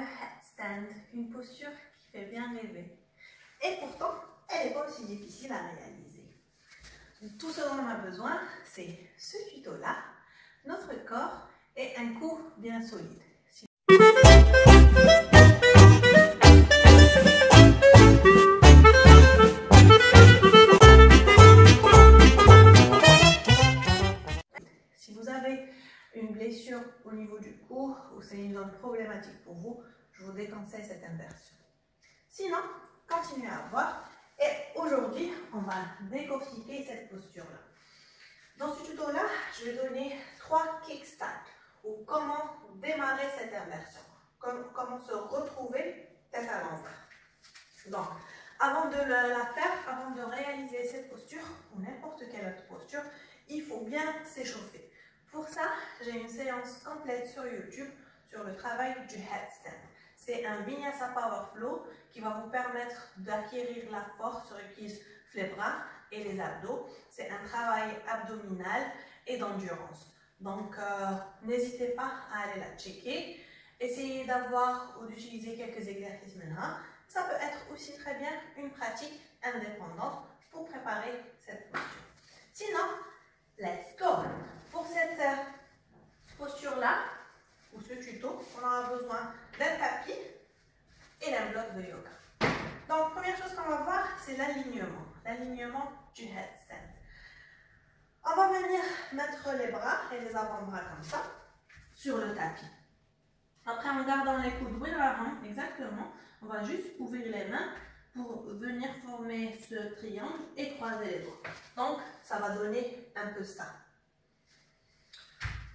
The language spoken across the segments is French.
headstand, une posture qui fait bien rêver. Et pourtant, elle n'est pas aussi difficile à réaliser. Tout ce dont on a besoin, c'est ce tuto-là, notre corps et un cou bien solide. Si vous avez une blessure au niveau du cou ou c'est une zone problématique pour vous, je vous déconseille cette inversion. Sinon, continuez à voir et aujourd'hui, on va décortiquer cette posture-là. Dans ce tuto-là, je vais donner 3 kickstarts ou comment démarrer cette inversion, comment se retrouver tête à l'envers. Donc, avant de la faire, avant de réaliser cette posture ou n'importe quelle autre posture, il faut bien s'échauffer. Pour ça, j'ai une séance complète sur YouTube sur le travail du headstand. C'est un Vinyasa Power Flow qui va vous permettre d'acquérir la force requise sur les bras et les abdos. C'est un travail abdominal et d'endurance. Donc, n'hésitez pas à aller la checker. Essayez d'avoir ou d'utiliser quelques exercices maintenant. Ça peut être aussi très bien une pratique indépendante pour préparer cette posture. Sinon, let's go! Pour cette posture-là, ou ce tuto, on aura besoin d'un tapis et d'un bloc de yoga. Donc, première chose qu'on va voir, c'est l'alignement du headstand. On va venir mettre les bras et les avant-bras comme ça sur le tapis. Après, en gardant les coudes oui, exactement, on va juste ouvrir les mains pour venir former ce triangle et croiser les doigts. Donc, ça va donner un peu ça.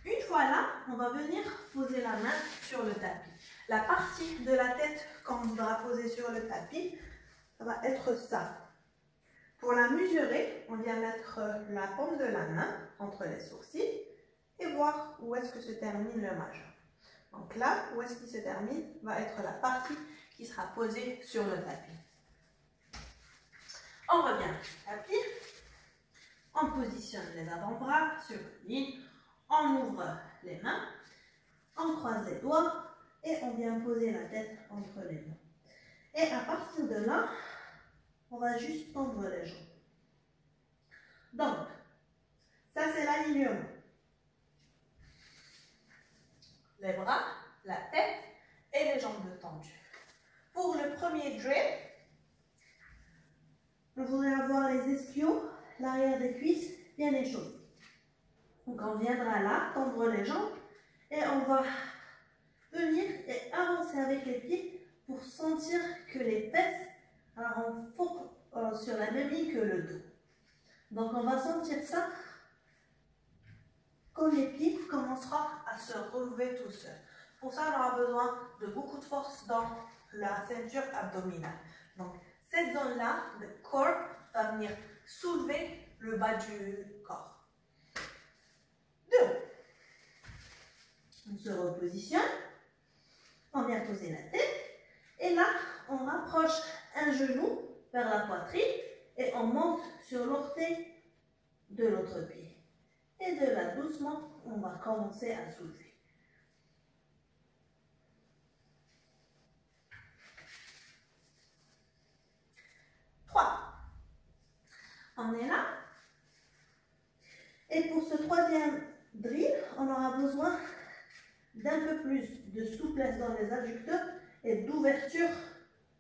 Une fois là, on va venir poser la main sur le tapis. La partie de la tête qu'on voudra poser sur le tapis, ça va être ça. Pour la mesurer, on vient mettre la paume de la main entre les sourcils et voir où est-ce que se termine le majeur. Donc là, où est-ce qu'il se termine, va être la partie qui sera posée sur le tapis. On revient au tapis, on positionne les avant-bras sur une ligne, on ouvre les mains, on croise les doigts et on vient poser la tête entre les mains. Et à partir de là, on va juste tendre les jambes. Donc, ça c'est l'alignement. Les bras, la tête et les jambes tendues. Pour le premier drill, on voudrait avoir les ischios, l'arrière des cuisses bien échauffés. Donc on viendra là, tendre les jambes et on va venir et avancer avec les pieds pour sentir que les fesses rentrent sur la même ligne que le dos. Donc on va sentir ça quand les pieds commenceront à se relever tout seuls. Pour ça, on aura besoin de beaucoup de force dans la ceinture abdominale. Donc cette zone-là, le core, va venir soulever le bas du corps. 2. On se repositionne. On vient poser la tête. Et là, on rapproche un genou vers la poitrine et on monte sur l'orteil de l'autre pied. Et de là, doucement, on va commencer à soulever. On est là. Et pour ce troisième drill, on aura besoin d'un peu plus de souplesse dans les adducteurs et d'ouverture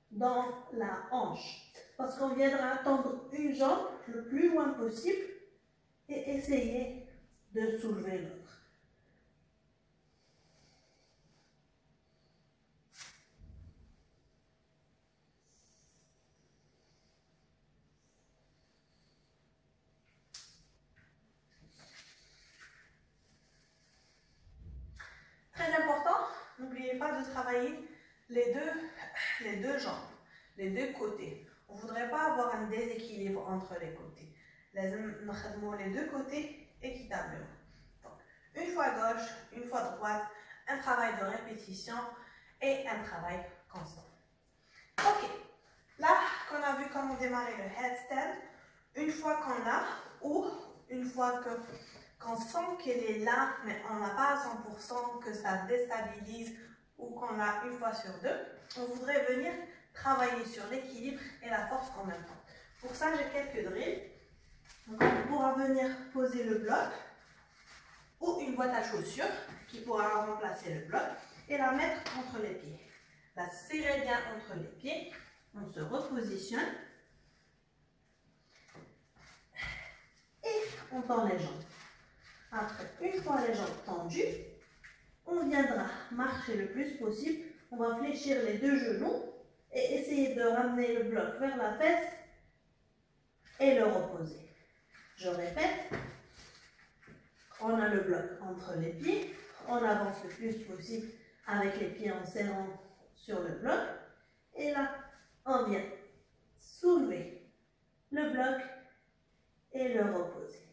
dans la hanche. Parce qu'on viendra tendre une jambe le plus loin possible et essayer de soulever l'autre. Très important, n'oubliez pas de travailler les deux jambes, les deux côtés. On ne voudrait pas avoir un déséquilibre entre les côtés. Les deux côtés équitablement. Donc, une fois gauche, une fois droite, un travail de répétition et un travail constant. Ok, là qu'on a vu comment démarrer le headstand, une fois qu'on a, ou une fois qu'on sent qu'elle est là, mais on n'a pas à 100%, que ça déstabilise, ou qu'on a une fois sur deux, on voudrait venir travailler sur l'équilibre et la force en même temps. Pour ça, j'ai quelques drills. Donc, on pourra venir poser le bloc ou une boîte à chaussures qui pourra remplacer le bloc et la mettre entre les pieds. La serrer bien entre les pieds. On se repositionne et on tend les jambes. Après, une fois les jambes tendues, on viendra marcher le plus possible. On va fléchir les deux genoux et essayer de ramener le bloc vers la fesse et le reposer. Je répète, on a le bloc entre les pieds, on avance le plus possible avec les pieds en serrant sur le bloc et là, on vient soulever le bloc et le reposer.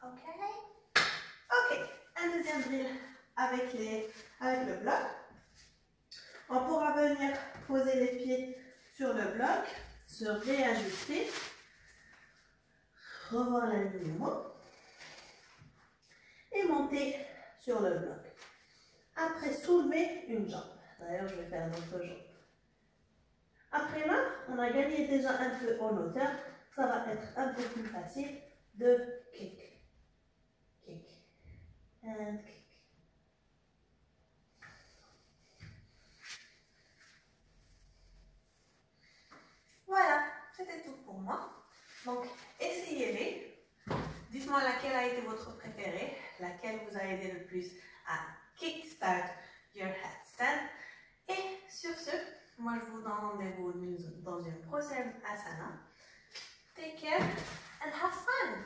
Ok, un deuxième drill avec le bloc. On pourra venir poser les pieds sur le bloc, se réajuster, revoir l'alignement et monter sur le bloc. Après, soulever une jambe. D'ailleurs, je vais faire l'autre jambe. Après là, on a gagné déjà un peu en hauteur. Ça va être un peu plus facile de kick. Kick. And kick. Voilà, c'était tout pour moi. Donc, essayez-les. Dites-moi laquelle a été votre préférée, laquelle vous a aidé le plus à kickstart your headstand. Et sur ce, moi je vous donne rendez-vous dans une prochaine asana. Take care and have fun!